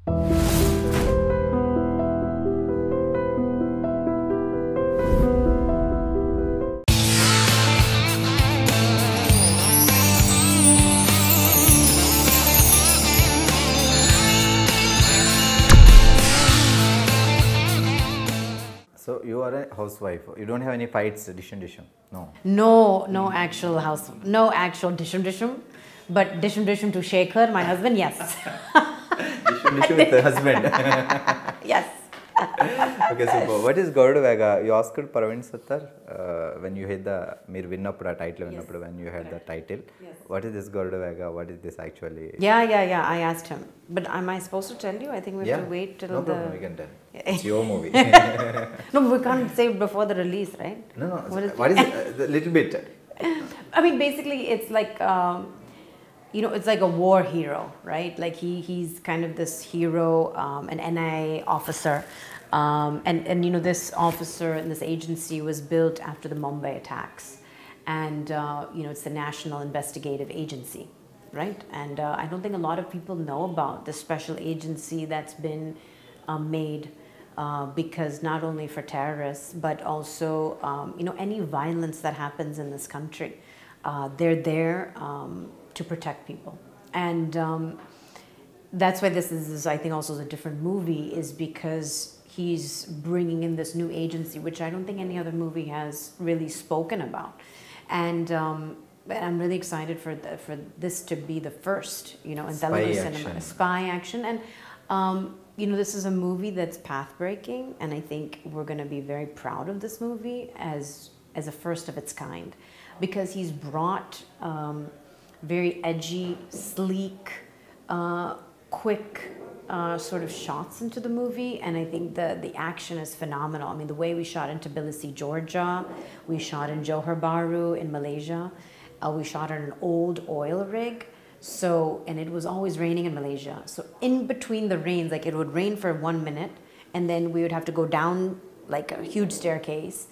So you are a housewife. You don't have any fights, dishum? No. No actual no actual dishum. But dishum to Shekhar, my husband, yes. Dishum with the husband. Yes. Okay, so what is Garuda Vega? You asked Praveen Sattar when you had the Mir Vinnappudu title, when you had the title. Yes. What is this Garuda Vega? What is this actually? Yeah. I asked him. But am I supposed to tell you? I think we have to wait till no problem, we can tell. It's your movie. No, we can't say it before the release, right? No. What is it? A little bit. I mean, basically, it's like, it's like a war hero, right? Like he's kind of this hero, an NIA officer. And this officer and this agency was built after the Mumbai attacks. And, it's the National Investigative Agency, right? And I don't think a lot of people know about the special agency that's been made because not only for terrorists, but also, any violence that happens in this country, they're there to protect people. And that's why this is, I think, also a different movie, is because he's bringing in this new agency, which I don't think any other movie has really spoken about. And I'm really excited for this to be the first, in Telugu cinema, spy action. And, this is a movie that's path-breaking, and I think we're going to be very proud of this movie as a first of its kind, because he's brought very edgy, sleek, quick sort of shots into the movie, and I think the action is phenomenal. I mean, the way we shot in Tbilisi, Georgia, we shot in Johor Bahru in Malaysia, we shot on an old oil rig. So, and it was always raining in Malaysia. So in between the rains, like it would rain for 1 minute, and then we would have to go down like a huge staircase.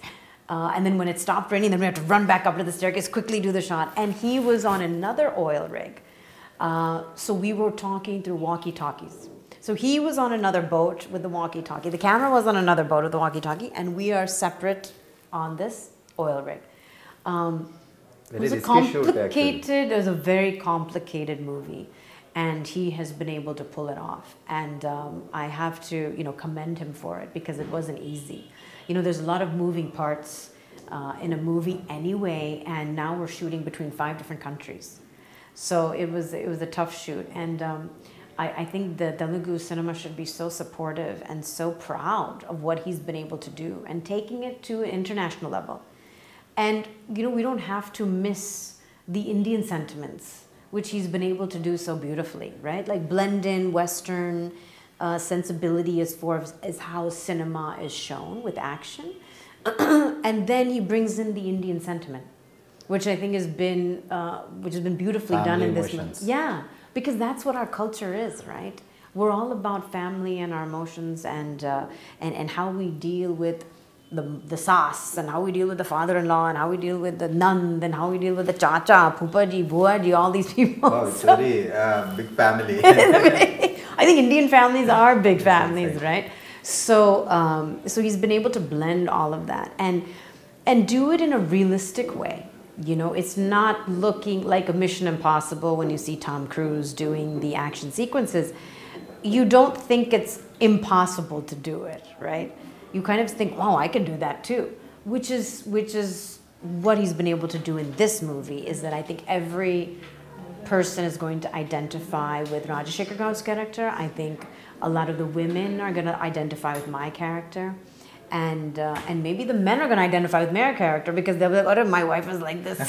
And then when it stopped raining, then we had to run back up to the staircase, quickly do the shot. And he was on another oil rig. So we were talking through walkie-talkies. So he was on another boat with the walkie-talkie. The camera was on another boat with the walkie-talkie, and we are separate on this oil rig. It was it was a very complicated movie, and he has been able to pull it off. And I have to, commend him for it, because it wasn't easy. There's a lot of moving parts in a movie anyway, and now we're shooting between 5 different countries. So it was a tough shoot, and I think the Telugu cinema should be so supportive and so proud of what he's been able to do and taking it to an international level. And, we don't have to miss the Indian sentiments, which he's been able to do so beautifully, right? Like blend in Western sensibility as far as how cinema is shown with action. And then he brings in the Indian sentiment, which I think has been beautifully done in this movie. Yeah, because that's what our culture is, right? We're all about family and our emotions and how we deal with the sass, and how we deal with the father-in-law, and how we deal with the nand, and how we deal with the chacha, pupaji, buaji, all these people. Oh, it's very big family. I think Indian families are big families, right? So, so he's been able to blend all of that and do it in a realistic way. It's not looking like a Mission Impossible when you see Tom Cruise doing the action sequences. You don't think it's impossible to do it, right? You kind of think, wow, I can do that too. Which is what he's been able to do in this movie, is that I think every person is going to identify with Rajasekhar's character. I think a lot of the women are going to identify with my character. And maybe the men are going to identify with my character, because they'll be like, oh, my wife is like this.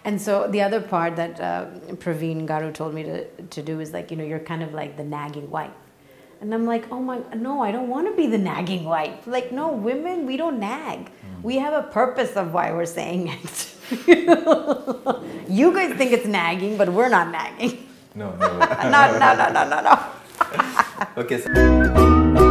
And so the other part that Praveen Garu told me to do is like, you're kind of like the nagging wife. And I'm like, no, I don't want to be the nagging wife. Like, no, women, we don't nag. We have a purpose of why we're saying it. You guys think it's nagging, but we're not nagging. No. No. Okay. So